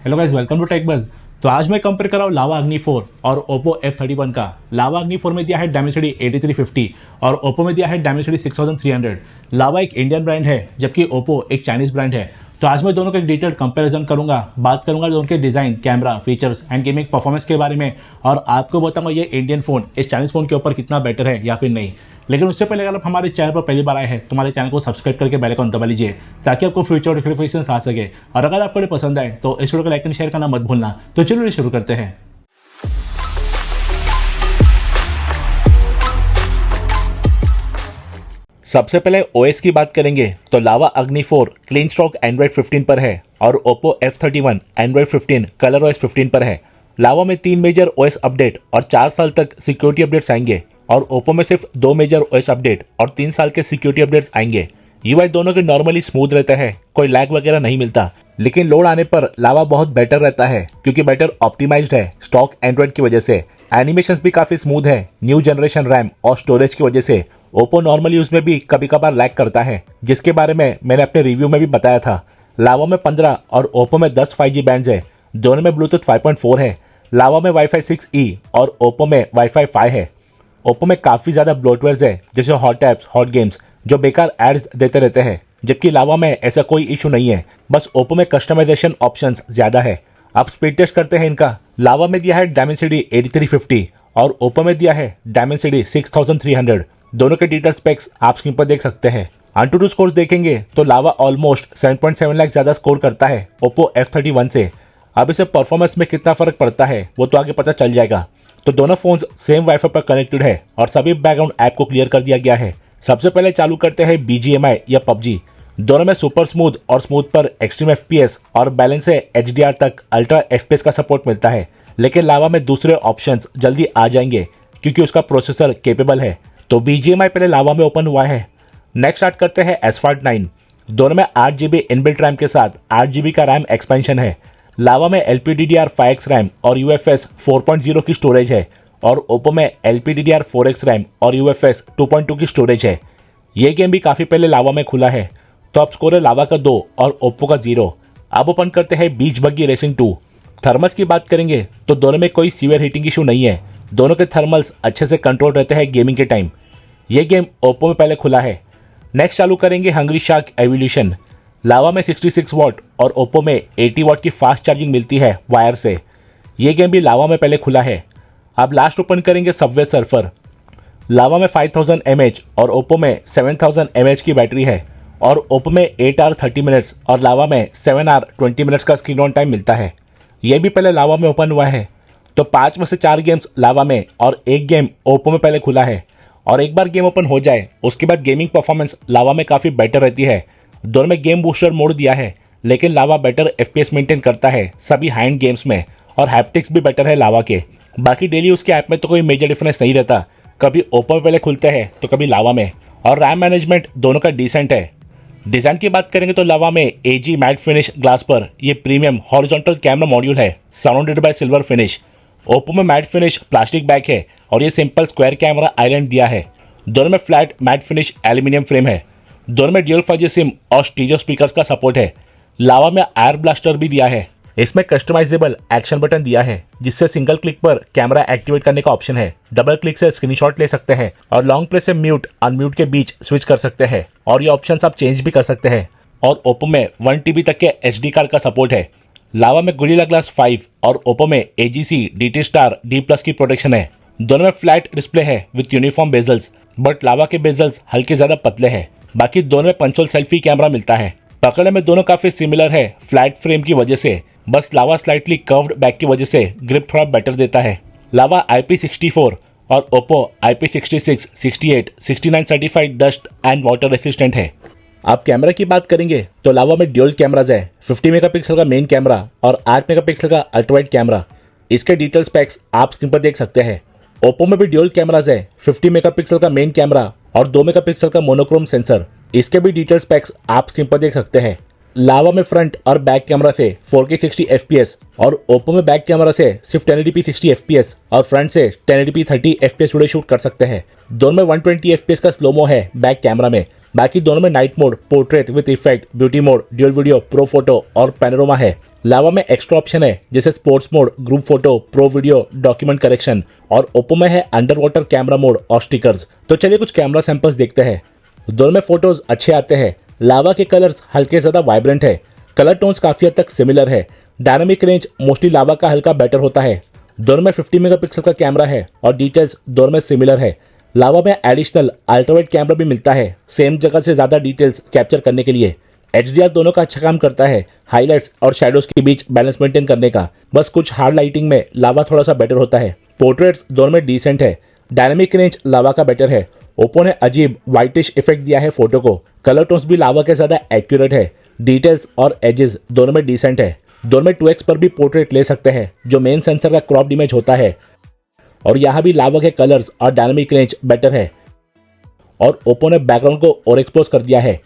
Hello guys, welcome to Tech Buzz. तो आज मैं कंपेयर कर रहा हूँ लावा अग्नि 4 और ओप्पो F31 का। लावा अग्नि 4 में दिया है डायमेंसिटी 8350 और ओप्पो में दिया है डायमेंसिटी 6300। लावा एक इंडियन ब्रांड है जबकि ओप्पो एक चाइनीज़ ब्रांड है। तो आज मैं दोनों का एक डिटेल कंपैरिजन करूंगा, बात करूंगा दोनों के design, camera, features and gaming performance के बारे में, और आपको बताऊंगा ये इंडियन फ़ोन इस चाइनीज़ फ़ोन के ऊपर कितना बेटर है या फिर नहीं। लेकिन उससे पहले अगर आप हमारे चैनल पर पहली बार आए हैं तो हमारे चैनल को सब्सक्राइब करके बेल आइकन दबा लीजिए ताकि आपको फ्यूचर नोटिफिकेशन आ सके। और अगर आपको ये पसंद आए तो इस वीडियो को लाइक एंड शेयर करना मत भूलना। तो चलिए शुरू करते हैं। सबसे पहले ओएस की बात करेंगे तो लावा अग्नि 4 क्लीन स्टॉक एंड्रॉइड 15 पर है और Oppo F31 Android 15 colour OS 15 पर है। लावा में 3 मेजर ओएस अपडेट और 4 साल तक सिक्योरिटी अपडेट्स आएंगे और ओप्पो में सिर्फ 2 मेजर ओएस अपडेट और 3 साल के सिक्योरिटी अपडेट्स आएंगे। यूआई दोनों के नॉर्मली स्मूथ रहता है, कोई लैग वगैरह नहीं मिलता, लेकिन लोड आने पर लावा बहुत बेटर रहता है क्योंकि बेटर ऑप्टिमाइज्ड है स्टॉक एंड्रॉइड की वजह से। एनिमेशंस भी काफी स्मूथ है न्यू जनरेशन रैम और स्टोरेज की वजह से। ओप्पो नॉर्मली यूज में भी कभी कभार लैग करता है, जिसके बारे में मैंने अपने रिव्यू में भी बताया था। लावा में 15 और ओप्पो में 10 5G बैंड्स है, दोनों में ब्लूटूथ 5.4 है। लावा में वाईफाई 6E और ओप्पो में वाईफाई 5 है। ओप्पो में काफी ज्यादा ब्लोटवेयर्स है जैसे हॉट ऐप्स, हॉट गेम्स जो बेकार एड्स देते रहते हैं, जबकि लावा में ऐसा कोई इशू नहीं है। बस ओप्पो में कस्टमाइजेशन ऑप्शंस ज्यादा है। अब स्पीड टेस्ट करते हैं इनका। लावा में दिया है डायमेंसिटी 8350 और ओप्पो में दिया है डायमेंसिटी 6300। दोनों के डिटेल स्पेक्स आप स्क्रीन पर देख सकते हैं। AnTuTu स्कोर्स देखेंगे तो लावा ऑलमोस्ट 7.7 लाख ज्यादा स्कोर करता है ओप्पो F31 से। अब इसे परफॉर्मेंस में कितना फर्क पड़ता है वो तो आगे पता चल जाएगा। तो दोनों फोन्स सेम वाईफाई पर कनेक्टेड है और सभी बैकग्राउंड ऐप को क्लियर कर दिया गया है। सबसे पहले चालू करते हैं BGMI या PUBG। दोनों में सुपर स्मूथ और स्मूथ पर एक्सट्रीम FPS और बैलेंस से HDR तक अल्ट्रा FPS का सपोर्ट मिलता है, लेकिन लावा में दूसरे ऑप्शंस जल्दी आ जाएंगे क्योंकि उसका प्रोसेसर केपेबल है। तो BGMI पहले लावा में ओपन हुआ है। नेक्स्ट स्टार्ट करते हैं Asphalt 9। दोनों में 8GB इनबिल्ट रैम के साथ 8GB का रैम एक्सपेंशन है। लावा में LPDDR5X रैम और UFS 4.0 की स्टोरेज है और ओप्पो में LPDDR4X रैम और UFS 2.2 की स्टोरेज है। ये गेम भी काफी पहले लावा में खुला है। तो अब स्कोर है लावा का 2 और ओप्पो का 0। अब ओपन करते हैं बीच बग्गी रेसिंग 2। थर्मल्स की बात करेंगे तो दोनों में कोई सीवियर हीटिंग इशू नहीं है। दोनों के थर्मल्स अच्छे से कंट्रोल रहते हैं गेमिंग के टाइम। ये गेम ओप्पो में पहले खुला है। नेक्स्ट चालू करेंगे हंग्री शार्क एवोल्यूशन। लावा में 66 वॉट और ओप्पो में 80 वॉट की फास्ट चार्जिंग मिलती है वायर से। ये गेम भी लावा में पहले खुला है। अब लास्ट ओपन करेंगे सबवे सर्फर। लावा में 5000 mAh और ओप्पो में 7000 mAh की बैटरी है और ओप्पो में 8 आवर 30 मिनट्स और लावा में 7 आवर 20 मिनट्स का स्क्रीन ऑन टाइम मिलता है। यह भी पहले लावा में ओपन हुआ है। तो 5 में से 4 गेम्स लावा में और 1 गेम ओप्पो में पहले खुला है। और एक बार गेम ओपन हो जाए उसके बाद गेमिंग परफॉर्मेंस लावा में काफ़ी बेटर रहती है। दोनों में गेम बूस्टर मोड दिया है, लेकिन लावा बेटर FPS मेंटेन करता है सभी हैंड गेम्स में और हैप्टिक्स भी बेटर है लावा के। बाकी डेली उसके ऐप में तो कोई मेजर डिफरेंस नहीं रहता, कभी ओप्पो में पहले खुलते हैं तो कभी लावा में। और रैम मैनेजमेंट दोनों का डिसेंट है। डिज़ाइन की बात करेंगे तो लावा में AG मैट फिनिश ग्लास पर ये प्रीमियम हॉरिजॉन्टल कैमरा मॉड्यूल है surrounded by silver finish. Oppo में मैट फिनिश प्लास्टिक बैक है और ये सिंपल स्क्वायर कैमरा आइलैंड दिया है। दोनों में flat matte finish aluminium frame है। दोनों में ड्यूल 5G सिम और स्टीरियो स्पीकर्स का सपोर्ट है। लावा में एयर ब्लास्टर भी दिया है। इसमें कस्टमाइजेबल एक्शन बटन दिया है जिससे सिंगल क्लिक पर कैमरा एक्टिवेट करने का ऑप्शन है। डबल क्लिक से स्क्रीनशॉट ले सकते हैं और लॉन्ग प्रेस से म्यूट अनम्यूट के बीच स्विच कर सकते हैं और ये ऑप्शन आप चेंज भी कर सकते हैं। और ओप्पो में 1 TB तक के SD कार्ड का सपोर्ट है। लावा में गोरिल्ला ग्लास 5 और ओप्पो में AGC DT Star D+ की प्रोटेक्शन है। दोनों में फ्लैट डिस्प्ले है विथ यूनिफॉर्म बेजल्स, बट लावा के बेजल्स हल्के ज्यादा पतले हैं। बाकी दोनों में पंच होल सेल्फी कैमरा मिलता है। पकड़ने में दोनों काफी सिमिलर है फ्लैट फ्रेम की वजह से, बस लावा स्लाइटली कर्व्ड बैक की वजह से ग्रिप थोड़ा बेटर देता है। लावा IP64 और Oppo IP66, 68, 69 certified dust and water resistant है। आप कैमरा की बात करेंगे तो लावा में ड्यूल कैमराज है, 50 मेगापिक्सल का मेन कैमरा और 8 मेगापिक्सल का अल्ट्रावाइड कैमरा। इसके डिटेल स्पेक्स आप स्क्रीन पर देख सकते हैं। ओप्पो में भी ड्यूल कैमराज है, 50 मेगापिक्सल का मेन कैमरा और 2 मेगापिक्सल का मोनोक्रोम सेंसर। इसके भी डिटेल स्पेक्स आप स्क्रीन पर देख सकते हैं। लावा में फ्रंट और बैक कैमरा से 4K 60 FPS और ओप्पो में बैक कैमरा से सिर्फ 1080p 60 FPS और फ्रंट से 1080p 30 FPS वीडियो शूट कर सकते हैं। दोनों में 120 FPS का स्लोमो है बैक कैमरा में बाकी दोनों में night mode, portrait with effect, beauty mode, dual video, pro photo और पैनोरामा है। लावा में एक्स्ट्रा ऑप्शन है जैसे sports mode, group photo, pro video, document correction और ओप्पो में है अंडर वाटर कैमरा मोड और स्टिकर्स। तो चलिए कुछ कैमरा सैंपल्स देखते हैं। दोनों में फोटोज अच्छे आते हैं। लावा के कलर्स हल्के ज्यादा वाइब्रेंट है, कलर टोन्स काफी हद तक सिमिलर है। डायनामिक रेंज मोस्टली लावा का हल्का बेटर होता है। दोनों में 50 मेगापिक्सल का कैमरा है और डिटेल्स दोनों में सिमिलर है। लावा में एडिशनल अल्ट्रावाइड कैमरा भी मिलता है सेम जगह से ज्यादा डिटेल्स कैप्चर करने के लिए। HDR दोनों का अच्छा काम करता है हाईलाइट्स और शैडोज के बीच बैलेंस मेंटेन करने का। बस कुछ हार्ड लाइटिंग में लावा थोड़ा सा बेटर होता है। पोर्ट्रेट्स दोनों में डिसेंट है। डायनामिक रेंज लावा का बेटर है। ओप्पो ने अजीब व्हाइटिश इफेक्ट दिया है फोटो को। कलर टोन्स भी लावा के ज्यादा एक्यूरेट है। डिटेल्स और एजेस दोनों में डिसेंट है। दोनों में 2x पर भी पोर्ट्रेट ले सकते हैं जो मेन सेंसर का क्रॉप्ड इमेज होता है। और यहाँ भी लावा के कलर्स और डायनामिक रेंज बेटर है। और ओप्पो ने बैकग्राउंड को और एक्सपोज कर दिया है।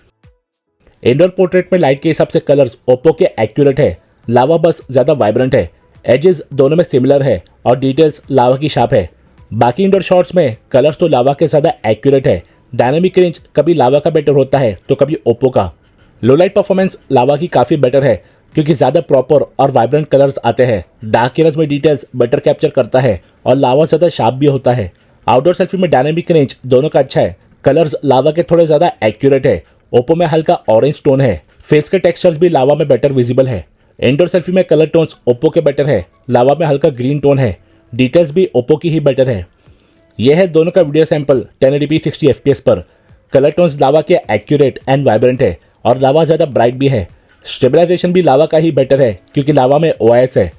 इंडोर पोर्ट्रेट में लाइट के हिसाब से कलर्स ओप्पो के एक्यूरेट है। लावा बस ज्यादा वाइब्रेंट है। एजेस दोनों में सिमिलर है और डिटेल्स लावा की शार्प है। बाकी इंडोर शॉट्स में कलर्स तो लावा के ज्यादा एक्यूरेट है। डायनामिक रेंज कभी लावा का बेटर होता है तो कभी ओप्पो का। लो लाइट परफॉर्मेंस लावा की काफी बेटर है क्योंकि ज्यादा प्रॉपर और वाइब्रेंट कलर्स आते हैं। डार्क एरियाज में डिटेल्स बेटर कैप्चर करता है और लावा ज्यादा शार्प भी होता है। आउटडोर सेल्फी में डायनामिक रेंज दोनों का अच्छा है। कलर्स लावा के थोड़े ज्यादा एक्यूरेट है। ओप्पो में हल्का ऑरेंज टोन है। फेस के टेक्सचर्स भी लावा में बेटर विजिबल है। इंडोर सेल्फी में कलर टोन्स ओप्पो के बेटर है। लावा में हल्का ग्रीन टोन है। डिटेल्स भी ओप्पो की ही बेटर है। यह है दोनों का वीडियो सैंपल 1080p 60 fps पर। कलर टोन्स लावा के एक्यूरेट एंड वाइब्रेंट है और लावा ज्यादा ब्राइट भी है। स्टेबलाइजेशन भी लावा का ही बेटर है क्योंकि लावा में OIS है।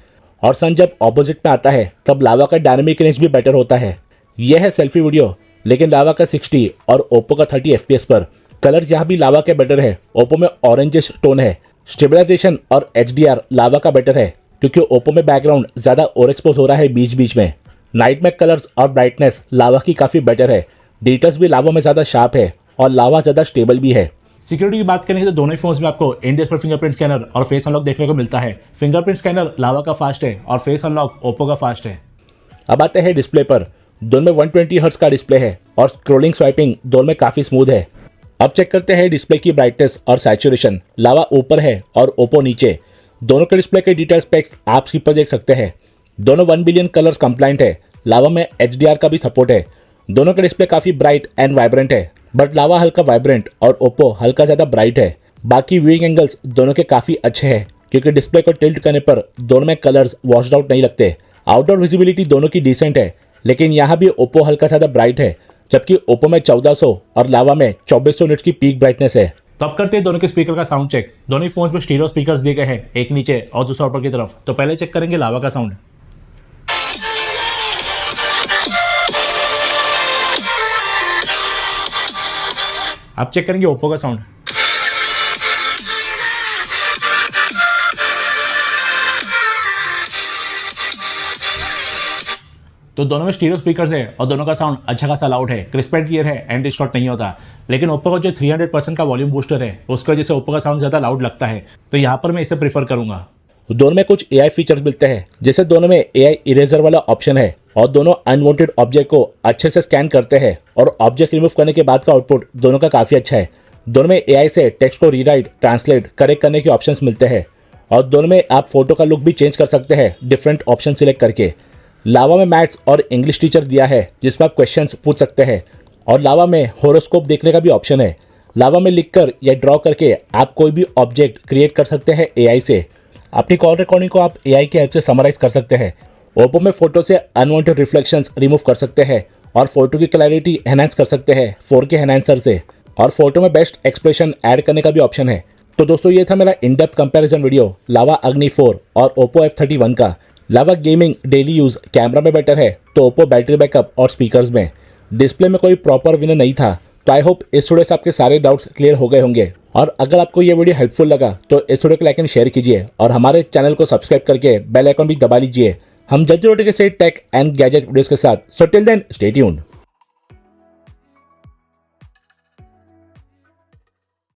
और सन जब ऑपोजिट में आता है तब लावा का डायनामिक रेंज भी बेटर होता है। यह है सेल्फी वीडियो लेकिन लावा का 60 और ओप्पो का 30 fps पर। कलर्स यहाँ भी लावा के बेटर है। ओप्पो में ऑरेंजिश टोन है। स्टेबलाइजेशन और HDR लावा का बेटर है क्योंकि ओप्पो में बैकग्राउंड ज्यादा ओवर एक्सपोज हो रहा है बीच बीच में। नाइट में कलर्स और ब्राइटनेस लावा की काफी बेटर है। डिटेल्स भी लावा में ज्यादा शार्प है और लावा ज्यादा स्टेबल भी है। सिक्योरिटी की बात करेंगे तो दोनों ही फोन्स में आपको इन डिस्प्ले फिंगरप्रिंट स्कैनर और फेस अनलॉक देखने को मिलता है। फिंगरप्रिंट स्कैनर लावा का फास्ट है और फेस अनलॉक ओप्पो का फास्ट है। अब आते हैं डिस्प्ले पर। दोनों में 120 हर्ट्ज का डिस्प्ले है और स्क्रोलिंग स्वाइपिंग दोनों में काफी स्मूथ है। अब चेक करते हैं डिस्प्ले की ब्राइटनेस और सैचुरेशन। लावा ऊपर है और ओप्पो नीचे। दोनों के डिस्प्ले के डिटेल स्पेक्स आप स्क्रीन पर देख सकते हैं। दोनों 1 बिलियन कलर्स कंप्लाइंट है। लावा में HDR का भी सपोर्ट है। दोनों का डिस्प्ले काफी ब्राइट एंड वाइब्रेंट है बट लावा हल्का वाइब्रेंट और ओप्पो हल्का ज्यादा ब्राइट है। बाकी व्यूइंग एंगल्स दोनों के काफी अच्छे हैं क्योंकि डिस्प्ले को टिल्ट करने पर दोनों में कलर्स वॉश्ड आउट नहीं लगते। आउटडोर विजिबिलिटी दोनों की डिसेंट है लेकिन यहाँ भी ओप्पो हल्का ज्यादा ब्राइट है जबकि ओप्पो में 1400 और लावा में 2400 निट्स की पीक ब्राइटनेस है। तो अब करते हैं दोनों के स्पीकर का साउंड चेक। दोनों ही फोन्स में स्टीरियो स्पीकर्स दिए गए हैं, एक नीचे और दूसरा ऊपर की तरफ। तो पहले चेक करेंगे लावा का साउंड। अब चेक करेंगे ओप्पो का साउंड। तो दोनों में स्टीरियो स्पीकर्स है और दोनों का साउंड अच्छा खासा लाउड है, क्रिस्प एंड क्लियर है एंड डिस्टॉर्ट नहीं होता। लेकिन ओप्पो का जो 300% का वॉल्यूम बूस्टर है उसकी वजह से ओप्पो का साउंड ज्यादा लाउड लगता है। तो यहाँ पर मैं इसे प्रीफर करूंगा। दोनों में कुछ AI फीचर्स मिलते हैं जैसे दोनों में AI इरेजर वाला ऑप्शन है और दोनों अनवांटेड ऑब्जेक्ट को अच्छे से स्कैन करते हैं और ऑब्जेक्ट रिमूव करने के बाद का आउटपुट दोनों का काफी अच्छा है। दोनों में AI से टेक्स्ट को रीराइट, ट्रांसलेट, करेक्ट करने के ऑप्शंस मिलते हैं और दोनों में आप फोटो का लुक भी चेंज कर सकते हैं डिफरेंट ऑप्शन सिलेक्ट करके। लावा में मैथ्स और इंग्लिश टीचर दिया है जिसमें आप क्वेश्चंस पूछ सकते हैं और लावा में होरोस्कोप देखने का भी ऑप्शन है। लावा में लिखकर या ड्रॉ करके आप कोई भी ऑब्जेक्ट क्रिएट कर सकते हैं AI से। अपनी कॉल रिकॉर्डिंग को आप AI के हेल्प से समराइज कर सकते हैं। ओप्पो में फोटो से अनवांटेड रिफ्लेक्शंस रिमूव कर सकते हैं और फोटो की क्लैरिटी एनहांस कर सकते हैं 4K एनहांसर से और फोटो में बेस्ट एक्सप्रेशन ऐड करने का भी ऑप्शन है। तो दोस्तों ये था मेरा इन डेप्थ कंपैरिजन वीडियो लावा अग्नि 4 और ओप्पो F31 का। लावा गेमिंग, डेली यूज, कैमरा में बेटर है तो ओप्पो बैटरी बैकअप और स्पीकर्स में। डिस्प्ले में कोई प्रॉपर विनर नहीं था। तो आई होप इस वीडियो से आपके सारे डाउट्स क्लियर हो गए होंगे और अगर आपको ये वीडियो हेल्पफुल लगा तो इस वीडियो को लाइक एंड शेयर कीजिए और हमारे चैनल को सब्सक्राइब करके बेल आइकन भी दबा लीजिए। हम जल्दी लौटेंगे से टेक एंड गैजेट वीडियोस के साथ। So till then stay tuned.